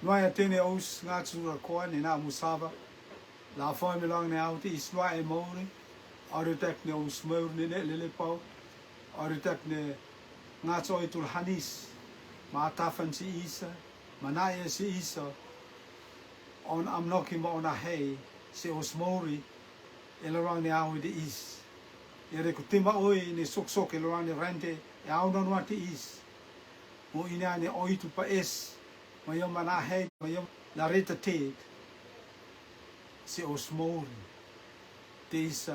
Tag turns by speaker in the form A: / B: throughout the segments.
A: Noia tene aus ngatsura koa ni na musava. La foi me long ne out is noia mori. Aritek ne aus meur ne lele pau. Aritek ne ngatsoi tul hanis. Ma tafan si isa. Manaya si isa. On am noki mo ona hei. Si aus mori. Elarang ne au de is. Ere kutima oi ne sok elarang ne rente. E au non wati is. Mo ina ne oitu pa es. Mayom mana hei, mayom la reta te si osmori. Te is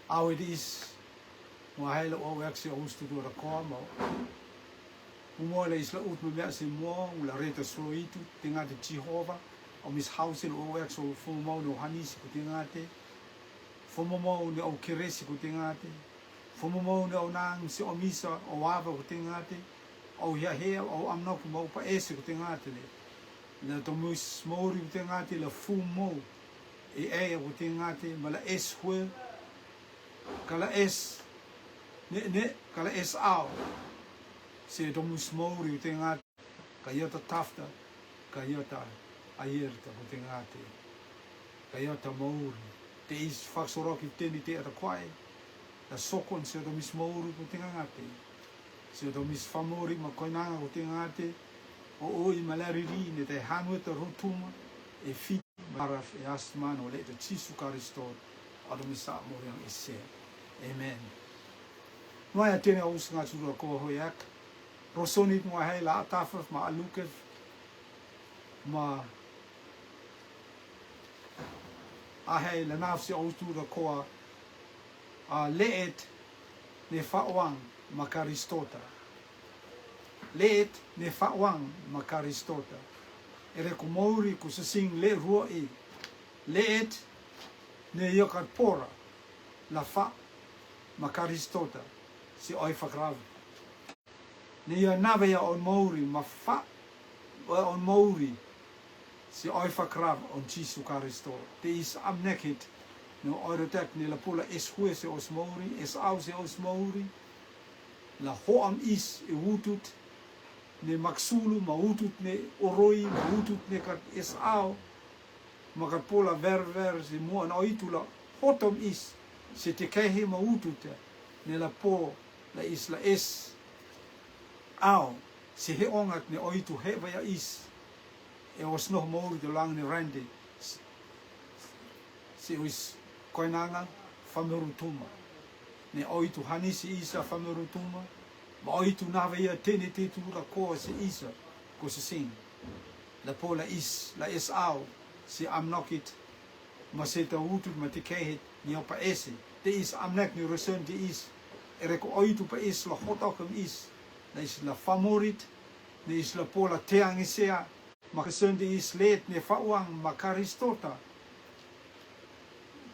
A: au it is mo hele o werk si ostu do da komo. Mo le is la ut me si mo la reta so itu tinga de Jehova o mis house o werk so fu mo no hanis ko tinga te. Fu mo ne o kiresi ko tinga te. Fu mo ne o nang si o misa o wava ko tinga te. O ya he o am nok mo pa ese ko tingate le to mus mori ko tingate le fu mo e ko tingate mala es hwe kala es ne kala es ao se to mus mori ko tingate kayota tafta kayota ayerta ko tingate kayota mori te is faksoro ki teni te ata kwai la sokon se to mus mori ko tingate se do mis famori ma koinanga ko tingate o oi malariri ne te hanu te rotuma e fit maraf e asman o le te Jesu Kristo ado misa moriang ese amen noia tene aus nga tsura ko hoyak rosoni mo hai la tafaf ma aluket ma a hai la nafsi aus tsura ko a leet ne fawang makaristota. Leet ne fawang makaristota. Ere kumouri kusasing le ruai. Leet ne yokat pora la fa makaristota si oi fakrav. Ne yo nave ya on mouri ma fa on mouri si oi fakrav on Jesu Kristo. Te is amnekit no oirotek ne la pula es hue se os mouri es au se os mouri. La hoam is e wutut ne maksulu ma wutut ne oroi ma wutut ne kat es au ma kat pola ver si mo na oitula hotom is se te kehe ma wutut ne la po la is la es au se he ongat ne oitu he vaya is e os no mo de lang ne rende se is koinanga famerutuma ne oitu hanisi isa famerutuma ma oitu navea tene te tura ko se isa ko se sing la pola is la es au se amnokit ma se ta utut ma te kehet ni opa ese te is amnek ni resen te is ere ko oitu pa is la hotokam is la is la famorit ne is la pola teangisea ma kesen te is leet ne fawang makaristota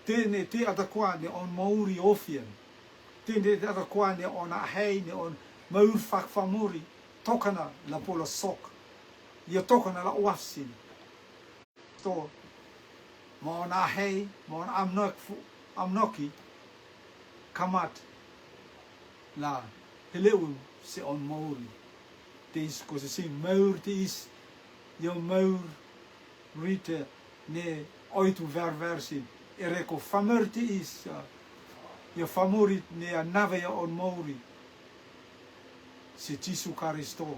A: tene te atakwa ne on mauri ofien tene te atakwa ne on a hei ne on maur fak famori tokana la pola sok ia tokana la wasin to ma on a hei ma on amnoki kamat la heleu se on mauri te is ko se sing maur te is yo maur rite ne oitu versin ere ko famerti is yo famorit ne a nave on mauri se Jesu Kristo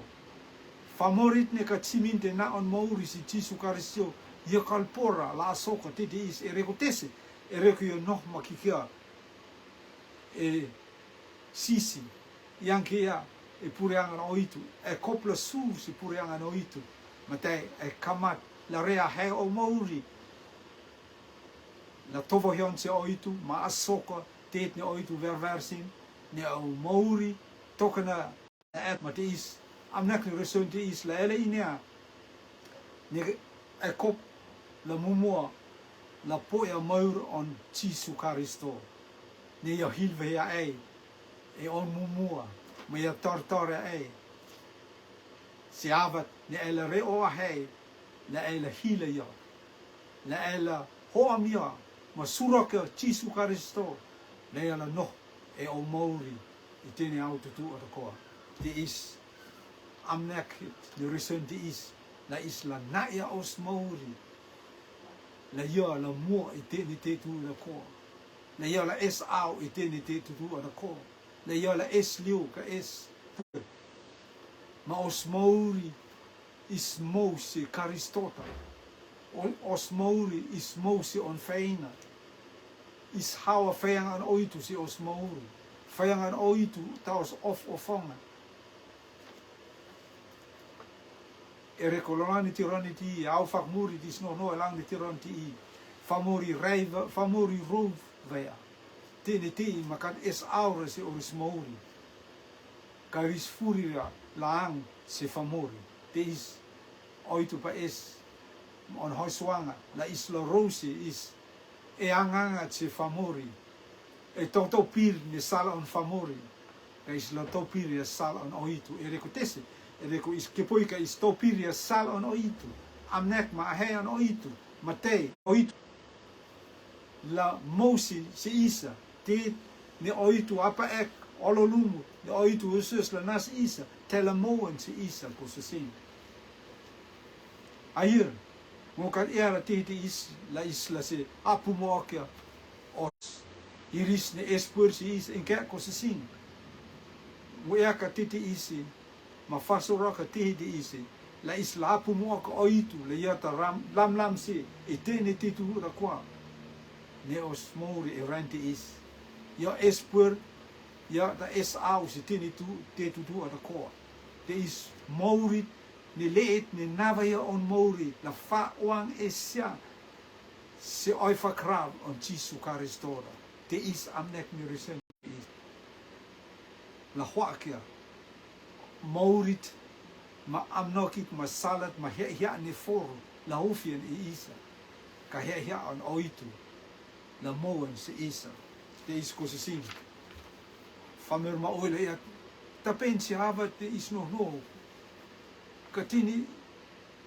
A: famorit ne ka timinte na on mauri se Jesu Kristo yo kalpora la soka te is ere ko tese ere ko yo no makikia e sisi yankia e pureanga no oitu e kopla su se pureanga no oitu matei e kamat la rea he o mauri la tovo hion se oitu ma asoka teet ne oitu versin ne o mauri tokana et ma te is amnak ne reson te is la ele inia ne e kop la mumua la poia maur on Jesu Kristo ne yo hilve ya e on mumua ma ya tortore si avat ne ele reo hei la ele hile ya la ele hoamia ma suraka Jesu Kristo le ele no e o mauri i tene au tutu o koa te is amnek ni risen di is la isla na ya os mauri la yo la mo ite ni te tu la ko la yo la es au ite ni te tu la ko la yo la es liu ka es ma os mauri is mosi karistota os mauri is mosi on feina is hawa feyang an oitu si os mauri feyang an oitu ta os of ofonga ere kolonani tirani ti au fakmuri dis no lang ni tirani ti famuri reiva famuri roof vea tini ti makan es aura si oris mauri karis furia laang si famuri te is oitu pa es on hoiswanga la isla rosi is e anganga si famuri e toto pir ni sala on famuri ka isla to pir ya sala on oitu ere kutesi Ereko is kepoika is topiria sal on oitu. Amnek ma ahe on oitu. Matei oitu. La mosi se isa. Te ne oitu apa ek ololumu. Ne oitu usus la nas isa. Tela moen se isa ko se sing. Air. Mokat era te is la isla se apu moakia. Os. Iris ne espur se is in kerk ko se sing. Mo eka titi isi. Ma faso roka tihi di isi la isla apu mua ka oitu le yata lam si e tene titu hura kwa ne os mouri e ranti is ya espur ya da es au si tene tu te tu tu ada kwa te is mouri ni leet ni nava ya on mouri la fa wang esya se oi fa krav on chisu karistora te is amnek ni resen is la huakia Maurit ma amnokik ma salat ma hea ni foru la hofien e isa ka hea on oitu la moen se isa te is ko se sing famer ma oile ya ta pensi hava te is no ka tini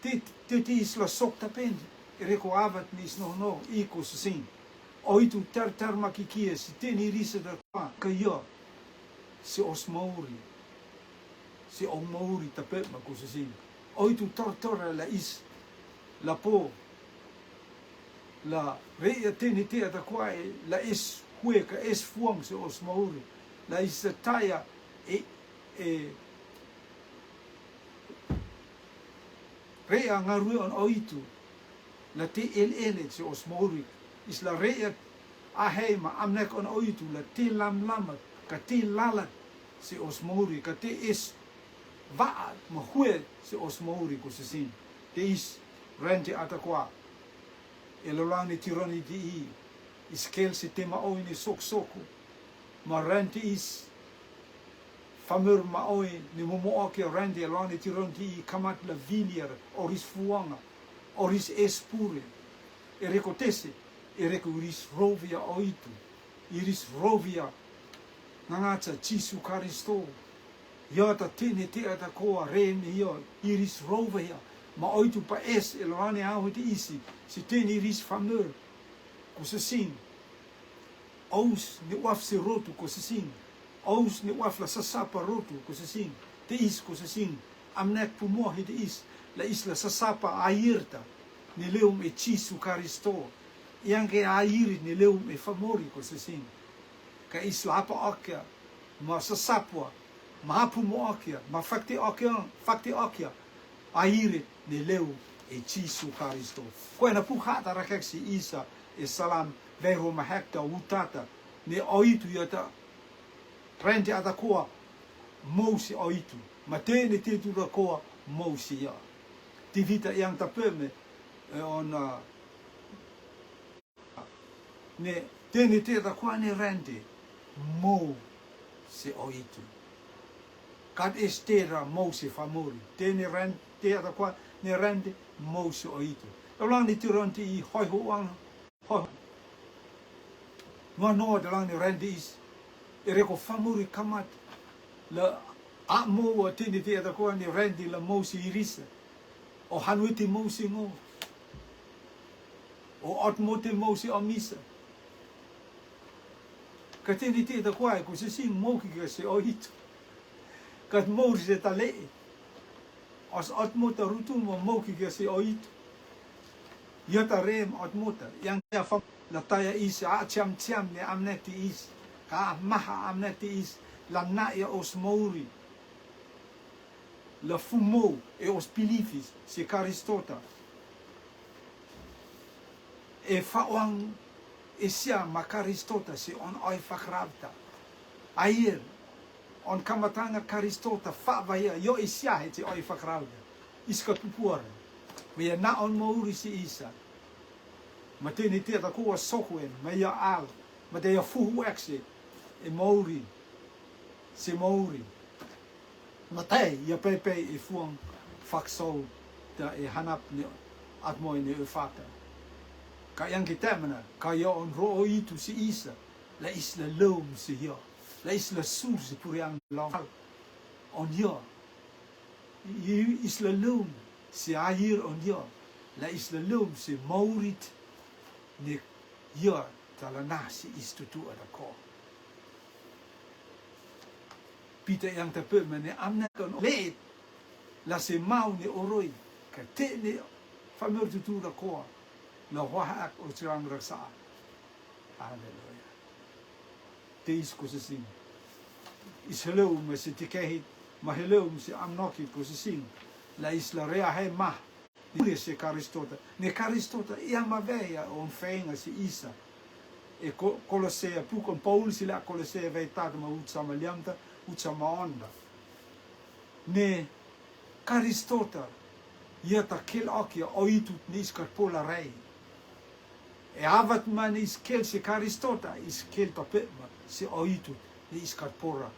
A: te is la sok ta pensi e reko hava te is no i ko se sing oitu ter makikie se teni risa da kwa ka yo se os mauri si o mauri tape ma ko se sing oitu tortora la is la po la re teni te ata kwai la is hueka es fuang se os mauri la is taya re angaru on oitu la te el se os mauri is la re a heima amnek on oitu la te lam ka te lalat se os mauri ka te is va ma hue se os mauri ko se sin te is rente atakwa e lolani tironi di iskel se tema oi ni soku ma rente is famur ma oi ni momo oke rente lolani tironi di kamat la vilier oris fuanga oris espure e recotese e recuris rovia oitu iris rovia nangata chisu karisto Yata tene te ata koa rene yo iris rovia ma oitu pa es elwane au te isi si tene iris famur ko se sing aus ni waf se rotu ko se sing aus ni waf la sasapa rotu ko se sing te is ko se sing amnek pumo he te is la isla sasapa airta ni leum e chisu karisto ianche airit ni leum e famori ko se sing ka isla apa akia ma sasapwa Mahapu moakia, ma fakti akia, aire ne leu e chisu karisto. Koe na puhata rakeksi isa e salam veho mahekta utata ne oitu yata rente ata koa mousi oitu. Ma tene te tura koa mousi ya. Ti vita yang tapeme on ne tene te ata koa ne rente mou se oitu. Kad estera mousi famuri. Tene rente te ata koa ne rente mousi oitu. Lang ni tironti I hoi hoang hoi. No lang ni rente is. E reko famuri kamat la a mo tene te ata koa ni rente la mousi irisa. O hanuiti mousi ngo. O otmote mousi omisa. Ka tene te ata koa ko se sing moki ka se oitu. Kat mouri se tale As atmota rutu mo moki ke si oito. Ia ta rem atmota. Yang ia fam la taya is a cham ne amneti is. Ka maha amneti is. La na ia os mouri. La fumo e os pilifis si karistota. E fawang e sia makaristota si on oi fakrabta. Air on kamatanga karistota fa vaya yo e sia he te oi fakrabta. Iska pupuara. Me na on mouri si isa. Ma tini te ta kua sokuen, me ia al. Ma te ia fuhu ekse e mouri. Si mouri. Ma te ia pepe e fuang faksou ta e hanap ni atmoi ni e fata. Ka yang kita mana, ka ia on ro'o itu si isa. La isla loom si ia. La isla sur si puriang long. On ia. Isla loom si air on ia. La isla loom si maurit ni ia tala nasi istutu ada ko. Pita yang tepe mene amna kon leet la se mau ni oroi ka te ni famur tutu da ko. Na hoa ak o tirang raksa. Hallelujah. Te isko se sing. Is hello me se te kehi ma hello me se amnoki ko se sing. La isla rea he ma. Ni se karistota. Ne karistota ia ma veia on feinga si isa. E Colosea pu con Paul si la Colosea veitata ma utsama liamta utsama onda. Ne karistota ia ta kel akia oitut nis karpola rei. E avat man is kel se karistota is kel tapema se oitut nis karpora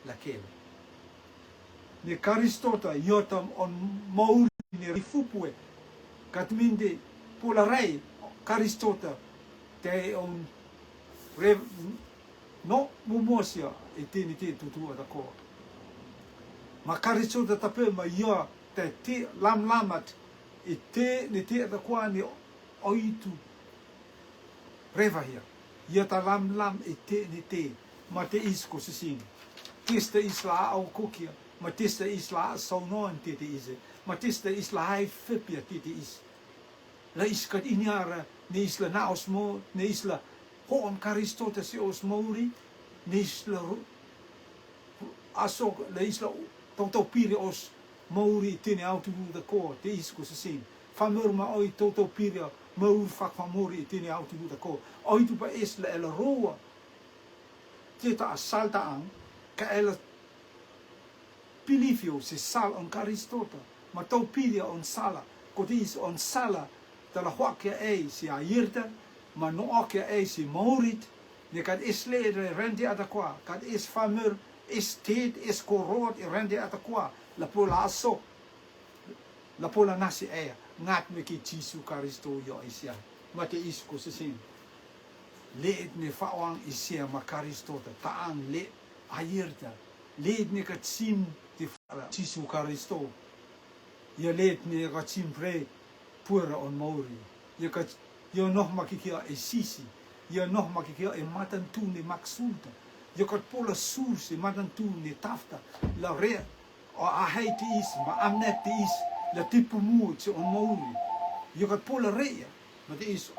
A: la kel. Ne karistota ia tam on maul ne rifupue katminde pola rei karistota te on rev no mumosia e tini te tutua da ko. Ma karistota tapema ia te lam lamat e te ne te da kwa ni oitu reva hia. Ia ta lam e te ne te ma te isko se sing. Testa isla au kokia, ma testa isla saunoan te ise. Ma testa isla hai fipia te is. La iskat inyara ne isla na osmo, ne isla hoam karistota si osmouri, ne isla asok la isla toto piri os mauri tene autu da ko te isko se sing. Famur ma oi toto piri maur fak famuri tene autu da ko. Oi tu pa isla ela roa. Te ta salta ang ka ela pilifio se sal on karistota. Ma tau piri on sala. Ko te is on sala tala hoakia e si a yirta. Ma no akia e si maurit. Ne kad isle rende atakwa. Kad is famur is teet is korot rende atakwa. La pola aso. La pola nasi ea. Ngat me ki Jesu Karisto yo isia. Ma te isko se sin. Leed ne fawang isia ma Karistota. Taang le ayirta. Leed ne kat sim te fara Jesu Karisto. Ia leed ne kat sim pre pura on mauri. Ia kat ia noh makikia e sisi. Ia noh makikia e matantu ne maksulta. Ia kat pola sursi matantu ne tafta. La rea. O ahai te is, ma amnet te is, la tipu mu te on mauri. Ia kat pola rea. Ma te is,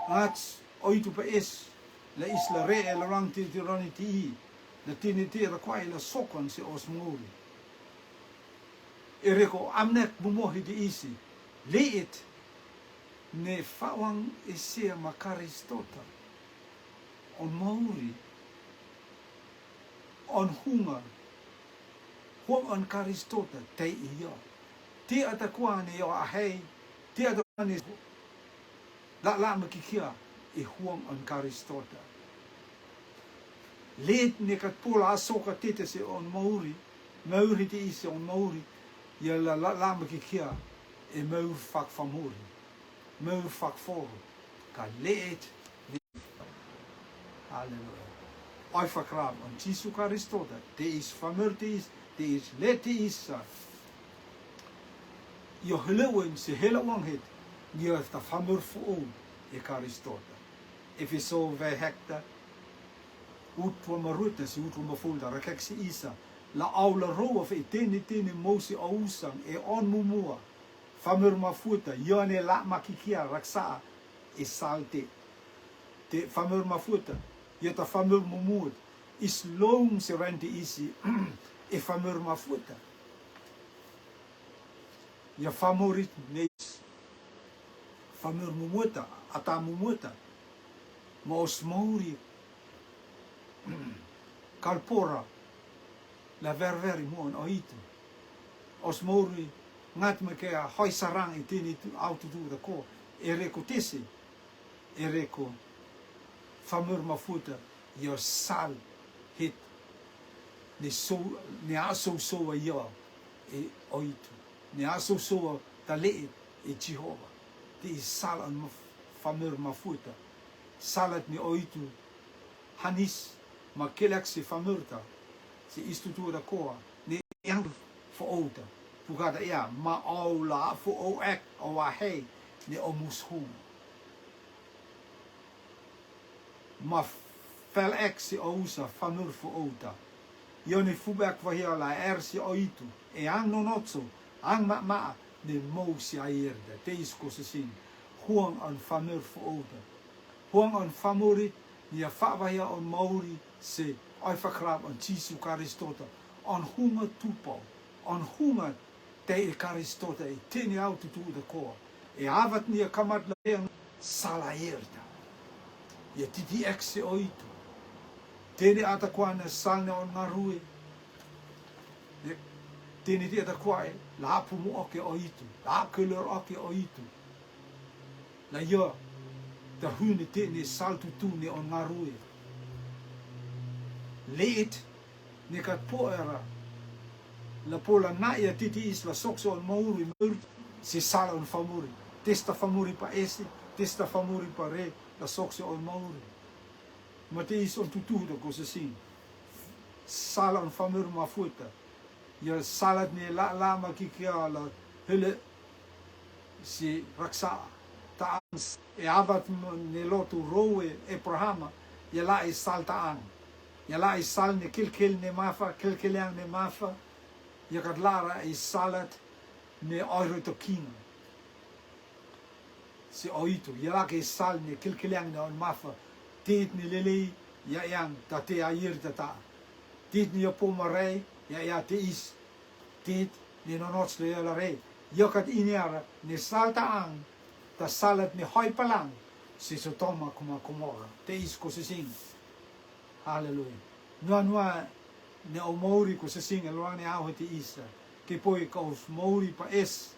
A: ats oitu pa es, la is la rea la rang te rani te i. La tini te rakwai la sokon se os mauri. E reko amnet bumohi te isi. Leet ne fawang e sea ma Karistota. On mauri. On hunga. Huang on Karistota te ia. Te atakuane o ahei. Te atakuane la makikia e huang on Karistota. Leet ne kat pola asoka tete se on mauri. Mauri te ise on mauri. Ia la makikia e maur fak famuri. Maur fak foru. Ka leet. Halleluja. Ai fakrab on Jesu Karistota. Te is famur te is. Te is let te is. Ia helauin se helauang het. Ia ta famur foon e Karistota. If so ve hekta. Utwa maruta si utwa mafulda. Rakek si isa. la au la roa fe tene mosi o usang e on mumua famur mafuta yone la makikia raksa e salte te famur mafuta yeta famur mumut is long serente isi e famur mafuta ya famorit nes famur mumuta ata mumuta ma osmauri kalpora la ververi mon oitu osmauri ngat me ke hoi sarang i tini auto tu da ko ereko tesi ereko famur mafuta your sal hit ne aso so yo e oitu ne aso so ta le e Jehova te sal an famur mafuta salat ni oitu hanis ma kelak se famurta se istutu da ko ne yang fo outa pugada ia ma au la fo o ek o wa hei ne o mushu ma fel ek se o usa famur fo outa yoni fubak wa hia la si oitu e ang nonotso ang ma ne mo si airda te isko se sin huang an famur fo outa huang an famurit ni a fa wa hia on mauri se ai fakrab an Jesu Karistota on hunga tupo on hunga te e Karistota e teni autu tu da ko e avat ni a kamat la sala erda ia titi exe oitu teni ata kwana salne on ngarui teni ti ata kwae la apu mu oke oitu la akelor oke oitu la yo ta hune teni saltu tu ne on ngarui leet ne kat po era la pola na ia titi is la sokso on mauri mur si sala on famuri testa famuri pa esi testa famuri pa re la sokso on mauri ma te is on tutu da cosa sin sala on famuri mafuta ia salat ne la ma kikia la hele si raksa ta e abat ne lotu roe e Abrahama ia la e salta an ia la i sal ne kilkil ne mafa kilkilang ne mafa ia kat lara i salat ne oiro to king si oito ia la ke sal ne kilkilang ne on mafa tit ni lele ia yang ta te air ta tit ni po mare ia te is tit ni nonots le la re ia kat iniara ne salta ang ta salat ne hoi palang si sotoma kuma komora te is ko se sing Hallelujah. Noa ne o Mauri ko se singa loa ne au te isa. Ke poi ka o Mauri pa es.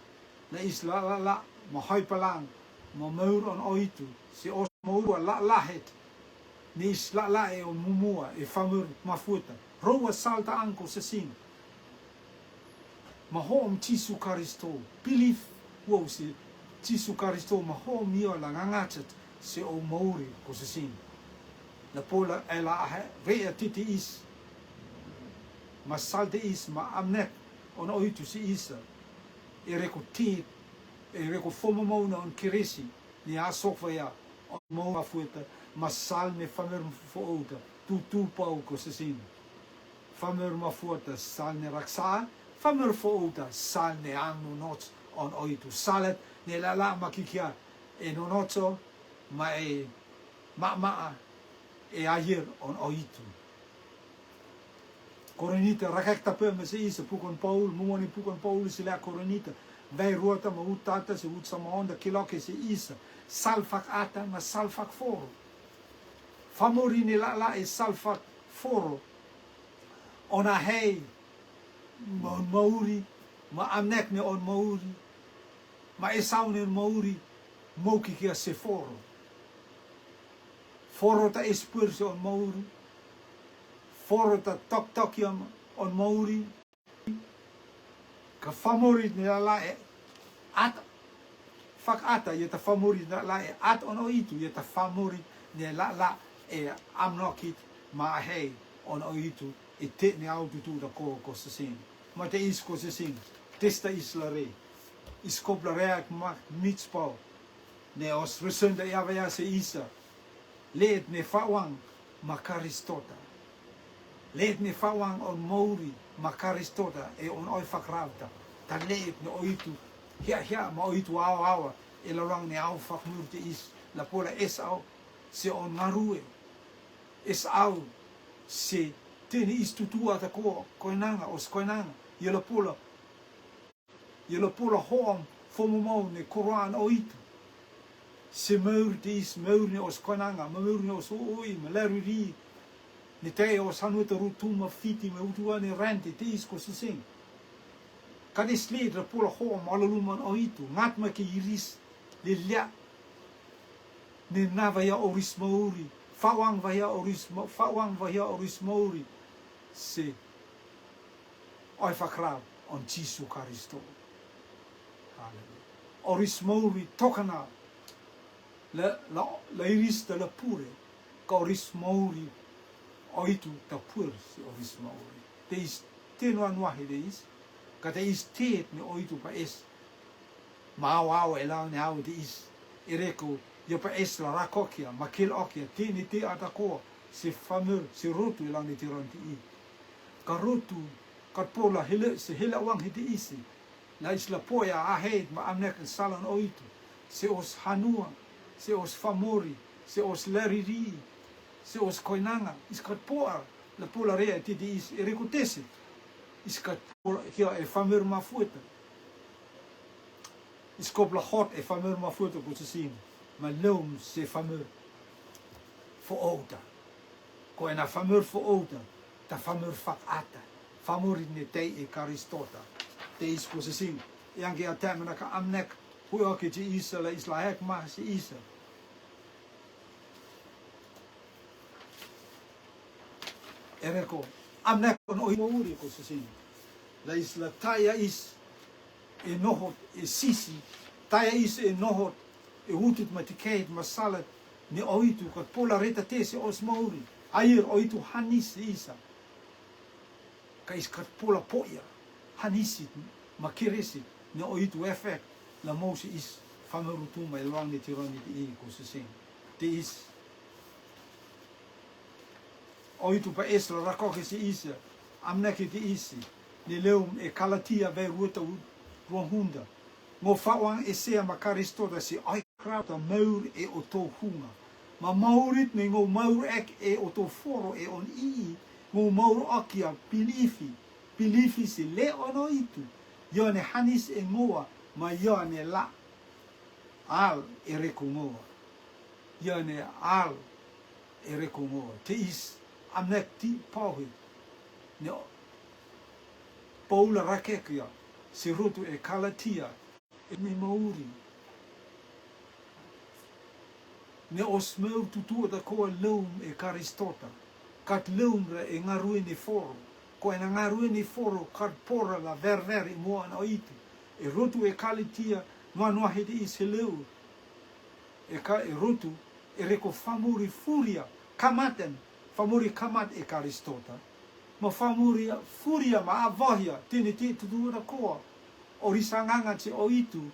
A: La is la ma hai palang ma maur on oitu. Se o Mauri la het. Ne is la e o mumua e famur mafuta. Roa salta anko se singa. Ma hom Jesu Karisto. Believe wo se Jesu Karisto ma hom mio la ngangatet se o Mauri ko se singa. La pola e la rea titi is ma salte is ma amnek on oitu si isa e reko tit e reko fomomona on kirisi ni a sofia on mo afuta ma sal ne famer fo outa tu pau ko se sin famer ma futa sal ne raksa famer fo outa sal ne anu not on oitu salet ne la makikia e nonotso ma e ma e ayer on oitu. Koronita rakekta pe me se isa pukon Paul, mumoni pukon Paul se la koronita. Vai ruota ma utata se ut sama onda kiloke se isa. Salfak ata ma salfak foro. Famorini la e salfak foro. Ona hei ma mauri ma amnek ne on mauri. Ma esau ne mauri moki kia se foro. Foro ta espurse on mauri. Foro ta tok on mauri. Ka famorit ni la e at fak ata ye ta famorit la e at on oitu ye ta famorit ni la e amnokit ma hei on oitu e te ni autu tu da ko se sin. Ma te is ko se sin. Testa is la re. Is kopla reak mak mitspau. Ne os resunda ya se isa. Leet ne fawang makaristota. Leet ne fawang on mauri makaristota e on oi whakarauta. Ta leet ne oitu, hia ma oitu awa, e la rang ne au whakmur te is, la pola es au, se on ngarue, es au, se tene is tutua ta koinanga, os koinanga, ia la pola hoam, fomo mau ne Koran oitu, se maur te is, maur ne os koinanga, maur ne os oi, ma laruri, ne te o sanua te rutuma fiti, ma utua ne rente, te is ko sising. Kane sled la pola hoam, alaluman oitu, ngat ma ke iris, le lia, ne navaya oris mauri, fawang vaya oris mauri, se oi whakrau on Jisu Karisto. Oris mauri tokana, la iris de la pure, ka oris mauri, oitu ta pur si oris mauri. Te is te noa noahi de is, ka te is teet ne oitu pa es, mau e lau ne au de is, e reko, ia pa es la rakokia, ma kil okia, te atakoa, se famur, se rotu e lau ne te ronti i. Ka rotu, ka pola hele, se hele wang hiti isi, la isla poia ahead ma amnek salan oitu, se os hanua, se os famori, se os lariri, se os koinanga, iskat poa, la pola rea titi is, e reko tese, iskat pola, hia e famur mafueta, iskop la hot e famur mafueta ko se sino, ma loom se famur, fo outa, ko ena famur fo outa, ta famur fak ata, famuri ne te e karistota, te is ko se sino, yangi a temena ka amnek, hui ake te isa la isla hek maha se isa. E reko, amnek on oi mouri ko se sino, la isla taia is, e nohot, e sisi, taia is e nohot, e hutut ma tikeit ma salat, ne oitu, kat pola reta te se os mouri, air oitu hanis isa, ka is kat pola poia, hanisit, ma kiresit, ne oitu efek, la mose is, famarutuma, e luang ne tironi te i ko se sino, te is, oitu pa es la rakoke se isa, amneke te isi, ne leum e kalatia ve ruta ruanghunda, ngo whawang e sea makaristota se ai krauta maur e o tō hunga. Ma maurit ne ngō maur ek e o tō foro e on ii, ngō maur akia pilifi se le ono itu, ia ne hanis e ngoa, ma ia ne la, al e reko ngoa. Ia ne al e reko ngoa. Te is amnek ti pauhi, ne paula rakekia, se roto e kalatia, e me mauri. Ne os meu tutua da koa loum e karistota, kat loum ra e ngarue ni foro, ko e na ngarue ni foro, kat pora la ver i moa na oitu, e roto e kalatia, noa hede i se leu, e roto, e reko famuri furia, kamaten, famuri kamat e karistota, ma famuri furia ma avahia, tene te tutua da koa, o risanganga te oitu,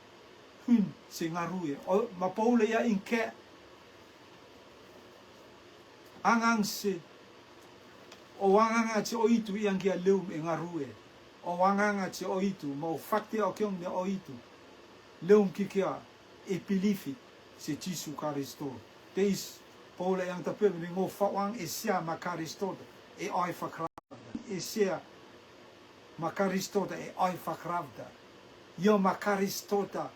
A: hun se ngarue, ma paule ia inke, angang se, o wanganga te oitu i angia leum e ngarue, o wanganga te oitu, ma o fakte o kiong ne oitu, leum kikia e pilifit se Jisu Karisto. Te is, paule yang tapem ni ngō whawang e sea ma Karistota e oi whakravda. E sea ma Karistota e oi whakravda. Ia ma Karistota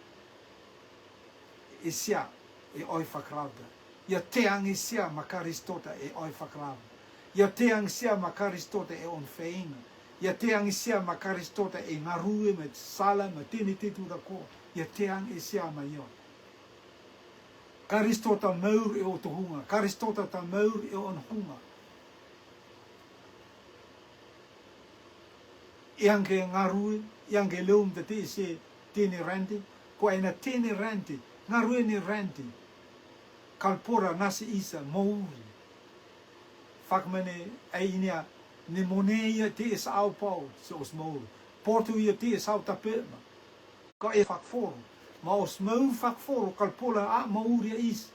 A: e sea e oi whakravda. Ia teang e sea ma Karistota e oi whakravda. Ia teang sea ma Karistota e on whainga. Ia teang e sea ma Karistota e ngarue me sala me tene titu da ko. Ia teang e sea ma ia. Karistota maur e o to hunga. Karistota ta maur e on hunga. Iange ngarue, iange leum te te se tene rente, ko ena tene rente, ngarue ni rente. Kalpora nasi isa mauri. Fakmane ainia ne moneia te is au pau se os mauri. Portu ia te is au tapema. Ka e fakforo. Ma os mau fakforo kalpola a mauri is.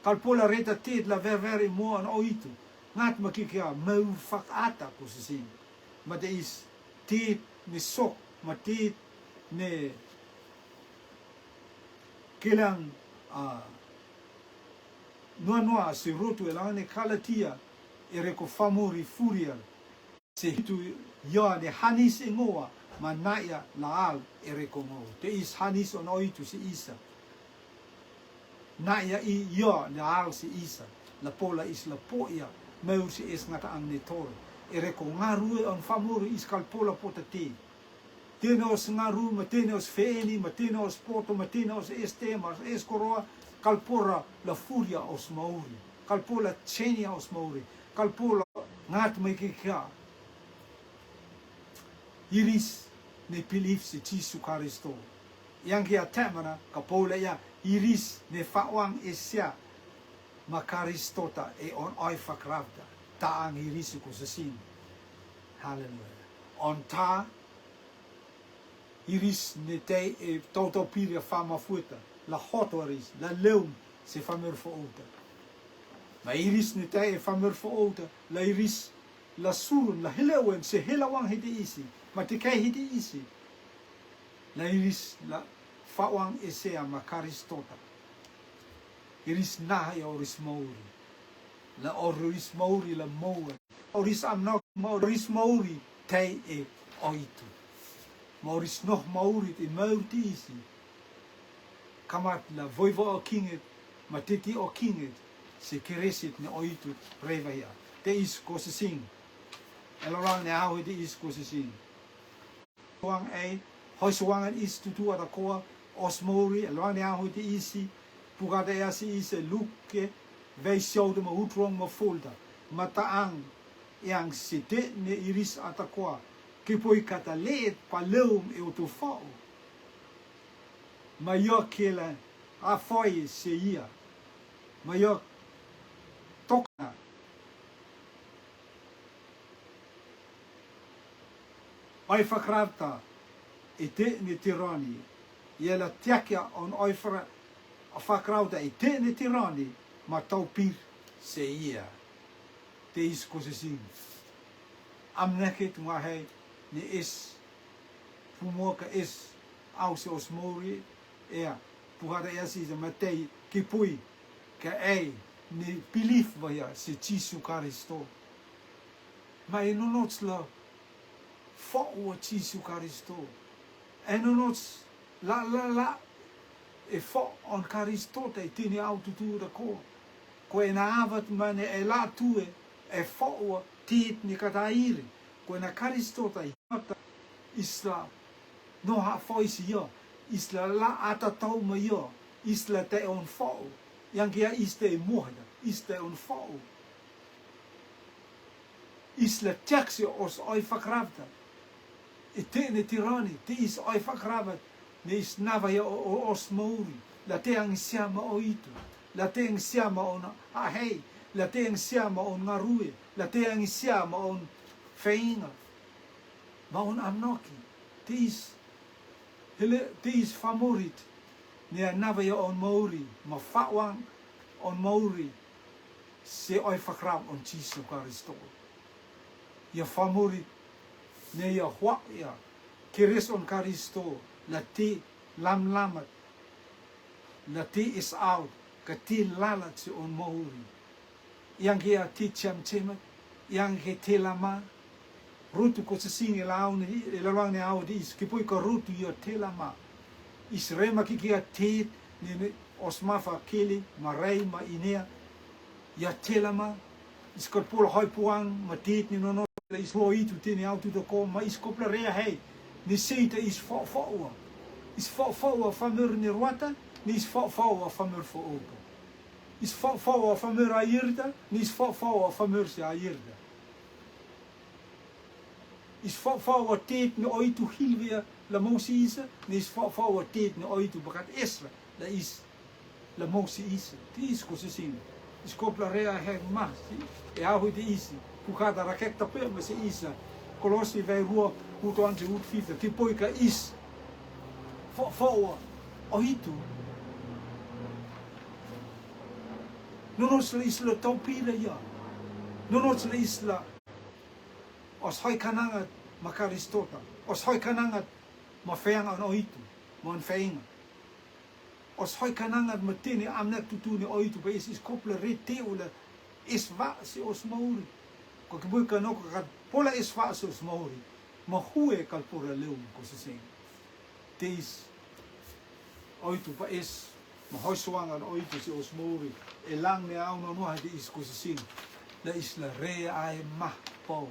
A: Kalpola reta te la ver i moa an oitu. Ngat makikia mau fakata ko se sin. maar er is tijd ne sok, maar tijd ne kelang noa se rotu elang ne kalatia ereko famuri furia se hitu ya ne hanis ingoa manaya laal ereko ngo te is hanis on oitu si isa naya I ya ne al si isa la pola is la poia meu si es ngata ang netol ereko ngaru on famuri is kalpola potati tenos ngaru matenos feni matenos poto matenos estemas escoroa kalpora la furia os mauri kalpola chenia os mauri kalpola ngat mekika iris ne pilif se Jesu Kristo yang kia temana kapola ya iris ne fawang esya makaristota e on oi fakravda taang iris ko sasin hallelujah on ta iris ne te e toto piria fama futa la hotoris la leum se famur fo outa ma iris ne te e famur fo outa la iris la surun la helewen se helawang hidi isi ma te kai hidi isi la iris la fawang esea makaristota iris na ya oris mauri la oris mauri la moe oris amnok oris mauri te e oitu Maurice nog Maurice in Mauritius. Kamat la voivo o kinget, ma titi o kinget, se keresit ne oitu reva ya. Te is ko se sing. Elorang ne hau te is ko se sing. Wang ei, hoi suangan is tutu ada koa, osmori, elorang ne hau te isi, pugada ya si ise luke, wij zouden me hoetrong me folda. Mataang, yang si te ne iris atakoa. Kipoi kata leet pa leum e o tu fau. Ma yo kela a foi se ia. Ma yo toka. Ai fakrata e te ne tirani. Iela tiakia on ai fakrauta e te ne tirani. Ma tau pir se ia. Te is kosesin. Amneket ngahei. Ne is fumoka is ausse os mori puhada ya si matei kipui ka ei ne belief vaya se Jesu Kristo ma e non la fo o Jesu Kristo e non la e fo on Kristo te tini auto tu da ko e na avat mane e la tue e fo o tit ni katairi ko na Kristo tai isla no ha foisi yo isla la ata tau ma yo isla te on fo yang kia iste mohda iste on fo isla taxi os oi fakravta e te ne tirani te is oi fakravat ne is nava yo os mouri la te ang siama o itu la te ang siama on a hei la te ang siama on ngarue la te ang siama on feinga ma on amnoki te is favorit ne nava yo on Mauri ma fawang on Mauri se oi fakrab on Jesu Kristo ya favorit ne ya hwa ya keres on Kristo la te lam la te is out ka te lalat se on Mauri yang kia te cham yang ke te lama rutu ko se singe lao ne e la ne au dis ke poi ko rutu yo te lama is rema ki kia te ne osmafa kele marei ma inea ya te lama is ko pol hoi puang ma te ni no is ho itu te ne au tu ko ma is ko plarea hei ne seita is fo famur ni ruata ni is fo famur fo opa is fo famur airda ni is fo famur se airda is fo tet ne oitu hilvia la Moses ne is fo tet ne oitu bakat Esra la is la Moses ti is ko se sin is ko plarea he mas e a ho di is ku kada raketa pe ma se isa Kolossi vai rua puto ante ut fifta ti poi ka is fo oitu non os la isla topila ya non os la isla os hoi kananga makaristota. Os hoi kanangat mafeang an oitu, mon feinga. Os hoi kanangat matini amnek tutuni oitu pa is kopla rete ula isva si os mauri. Ko kibui kanoko kat pola isva si os mauri. Mahue kalpura leum ko sising. Teis oitu pa is mahoi suangan oitu si os mauri. Elang ni au no noa di is ko sising. La isla rea ai mah po.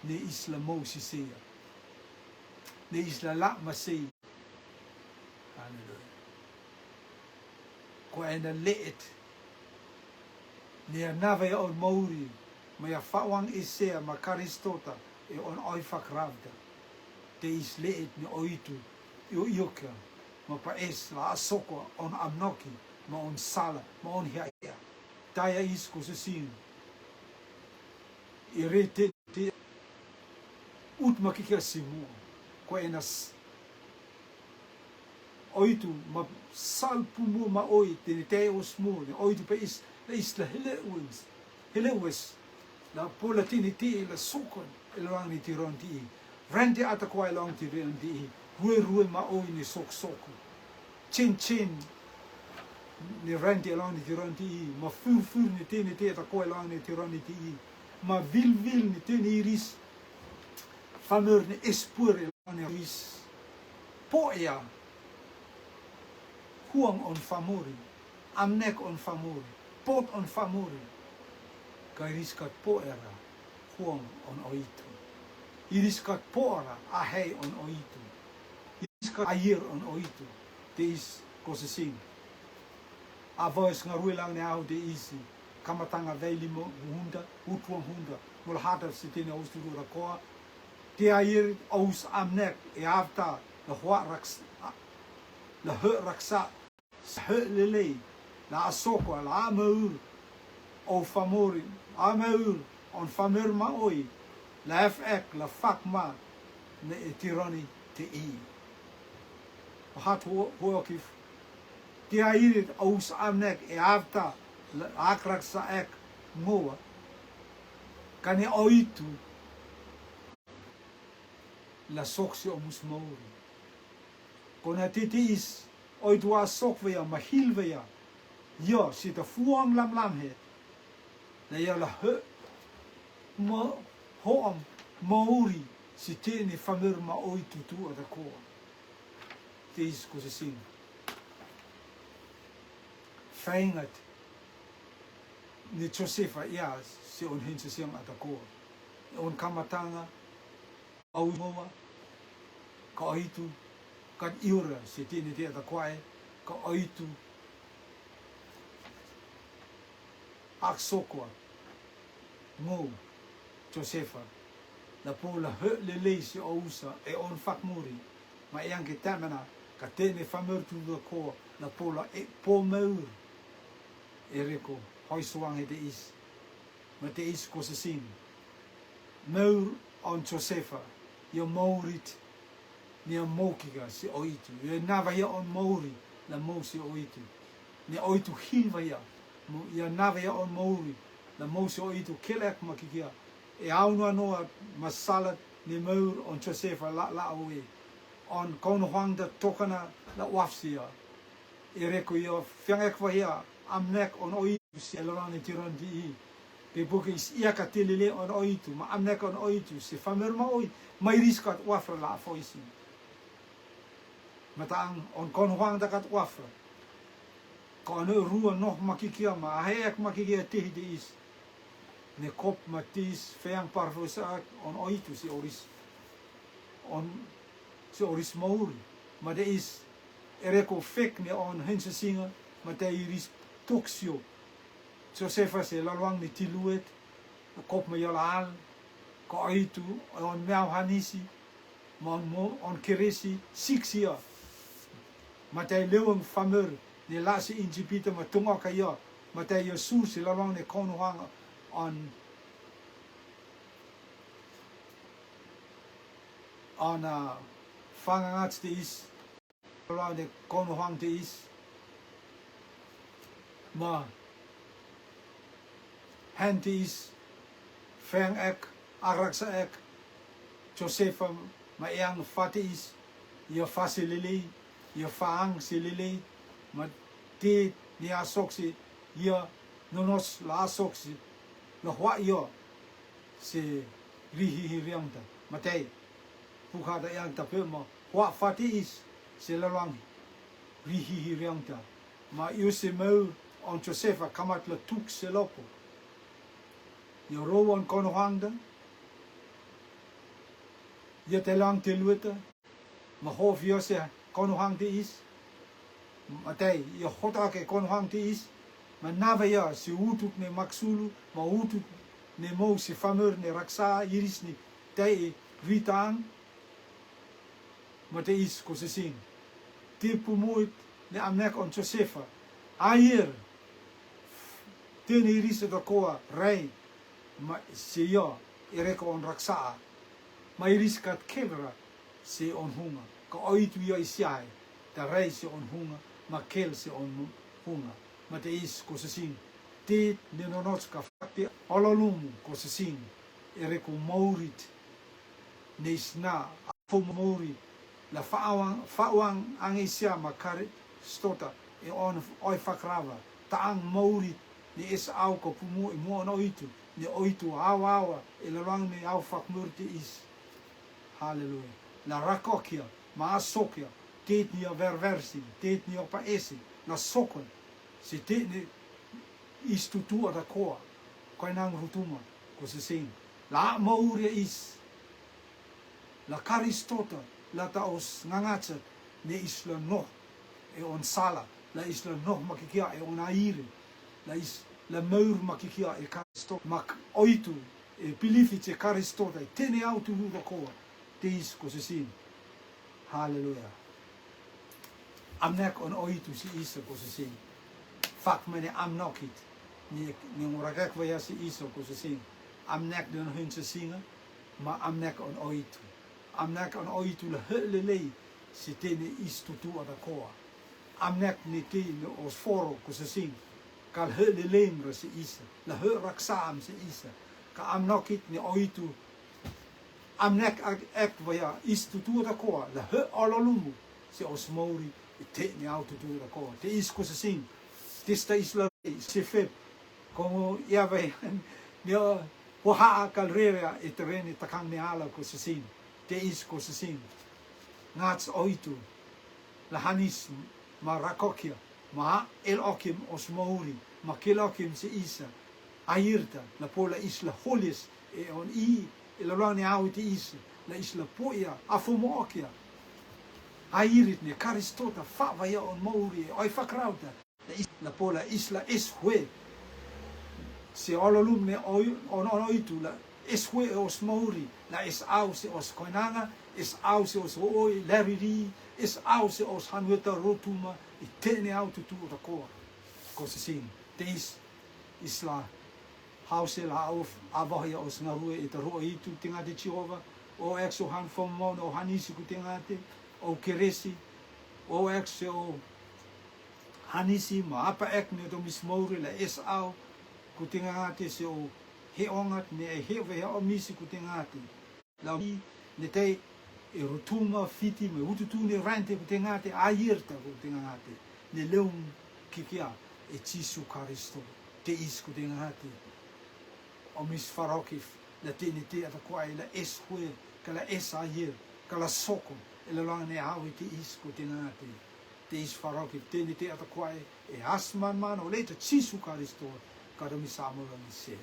A: Ni isla mo sisea. Ni isla la masei. Hallelujah. Ko ena leet. Ni a nave on mauri. Ma ya fawang isea ma karistota. E on oifak ravda. Te is leet ni oitu. Io ioka. Ma pa es la asoko on amnoki. Ma on sala. Ma on hiaya. Taya is ko sising. I rete te ut makika simu ko enas oitu ma salpumu ma oi te osmu oitu pa is la helewes la polatini ti la sukon elwang ni tiron ti rente atakwa long ti ren ti rue ma oi ni soku chin ni rente long ni tiron ti ma fur ni te atakwa long ni tiron ti ma vil ni te ni iris fameur ni espure ni iris poia huang on famori amnek on famori pot on famori kairis kat poera huang on oitu iris kat poera ahei on oitu iris kat ayer on oitu te is kosesing avois ngaruelang ni au de isi kamatanga veli mo hunda utwang hunda mul hata sitini ausuru rakoa te air aus amnek e afta la hwa raks la he raksa he lele la asoko la ameur o famori ameur on fameur ma oi la fek la fak ma ne etironi te i hat ho kif te air aus amnek e afta akraksa ek ngoa kani oitu la soksi o musmauri kona titis oitu a sokveya mahilveya yo sita fuang lam he na ya la he mo hoam mauri si teni famir ma oitu tu atakoa tis ko se sing faingat ni Josefa ya si on hin se sing atakoa on kamatanga au moa ka oitu kan iura si tini te atakoa ka oitu aksokoa mo Josefa la pola he le leisi o usa e on fakmuri ma e anche tamana ka tene fameur tu do ko la pola e pomeur e reko hoi swang he de is ma te is ko se sin meur on Josefa yo mourit ni a mokiga si oitu yo nava ya on mouri la mo si oitu ni oitu hilva ya ya nava ya on mouri la mo si oitu kelek makikia e aunua noa masalat ni meur on Josefa la awe on kono hwang da tokana la wafsia e reko yo fiangek wa ya amnek on oitu si elorani tiron di pe boke is ia katelele on oitu ma amnek on oitu si famer ma oi mai riskat wafra la foisi mataang on kono hwang da kat wafra kono rua noh makikia ma hek makikia te de is ne kop matis feang parvosa on oitu si oris mauri ma de is ereko fek ne on hense singa ma te iris toksio Josefa se lalwang ni tiluet kop me yolal ko oitu on meau hanisi on keresi siksia ma te lewang fameur ne lasi injipita ma tunga kaya ma te yosu se lalwang ne kono hanga on fangangat te is lalwang ne kono hang te is ma hen te is feng ek agraksa ek Josefa ma yang fatis ia fasilili ia faang silili ma ti ni asoksi ia nonos la asoksi la hwa ia se rihi riangta matei pukhada yang tape ma hwa fatis se lalang rihi riangta ma iuse mau on Josefa kamat la tuk se lopo ia rowan kono hangda ia te lang te lueta ma hof ia se kono hang te is matei ia hota ke kono hang te is ma nava ia se utut ne maksulu ma utut ne mo se fameur ne raksa iris ni te ritang ma te is ko se sing te pumuit ne amnek on Josefa air te ne iris da koa rei ma se ia ereko on raksa ma iris kat kelra se on hunga ka oitu ia isiai ta rei se on hunga ma kel se on hunga ma te is ko se sing te ne nonots ka fakte ololumu ko se sing ereko maurit ne isna afo mauri la faawang ang isia ma kare stota e on oi fakrava taang maurit ni is au ko pumu e mo no itu ni oitu awa e lalwang ni au fakmurti is haleluya la rakokia ma asokia tet ni verversi tet ni pa esi na sokon se tet ni istutu ada koa ko nang rutuma ko se sing la mauria is la karistota la taos ngangatsa ne isla no e on sala la isla no makikia e on aire la maur makikia e karisto mak oitu e pilifite karistota e tene autu luda koa te is ko se sing haleluya amnek on oitu si isa ko se sing fak mene amnokit ni ngoragak vaya si isa ko se sing amnek den hun se singa ma amnek on oitu amnek on oitu la helele si tene istutu ada koa amnek ni te no osforo ko se sing kal helele mra si isa la he raksam si isa ka amnokit ni oitu amnek ek vaya istutu ada koa la he ololumu si osmori te ni aututu ada koa te is ko se sing te sta isla se feb como ia vai neo hoa kalreria e terreni takang ne ala ko se sing te is ko se sing ngats oitu la hanis ma rakokia ma el okim osmouri ma kilokim se isa airta la pola isla holis e on e la lani auti is la isla poia afomokia airit ne karistota fa vaya on mouri oi fakrauta la pola isla eswe se ololum ne on oitu la eswe os mouri la es au se os koinanga es au se os oi leriri es au se os hanueta rotuma e tene au tutu da koa ko se sing te is isla hause la auf avahia os ngarue e te roa itu tinga de Jehova o exo han fomon o hanisi ku tinga te o keresi o exo hanisi ma apa ek ne do mismouri la es au ku tinga te se o he ongat ne he ve o misi ku tinga te la ne te e rotuma fiti me ututu ne rante ku tinga te aierta ku tinga te ne leum kikia e Jesu Kristo te is ku tinga te o mis farokif la te ne te ata kwai la es hue kala es aier kala soko e la lang ne au te is ku tinga te is farokif te ne te ata kwai e asman man o leta Jesu Kristo kada misamura ni se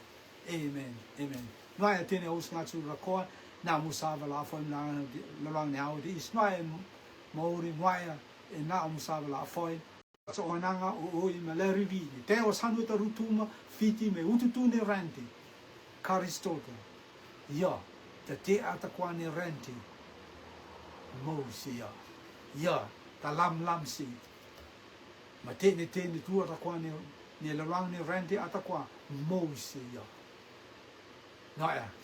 A: amen amen noa tene os ngatu rakoa na musava la foi na lang ne au te is noa mauri noa e na musava la foi so onanga o i maleri vi te o sanuta rutuma fiti me ututu ne rente karistota ya te ata kwa ne rente mosia ya ta lam si ma te tu ata kwa ne la lang ne rente ata kwa mosia noa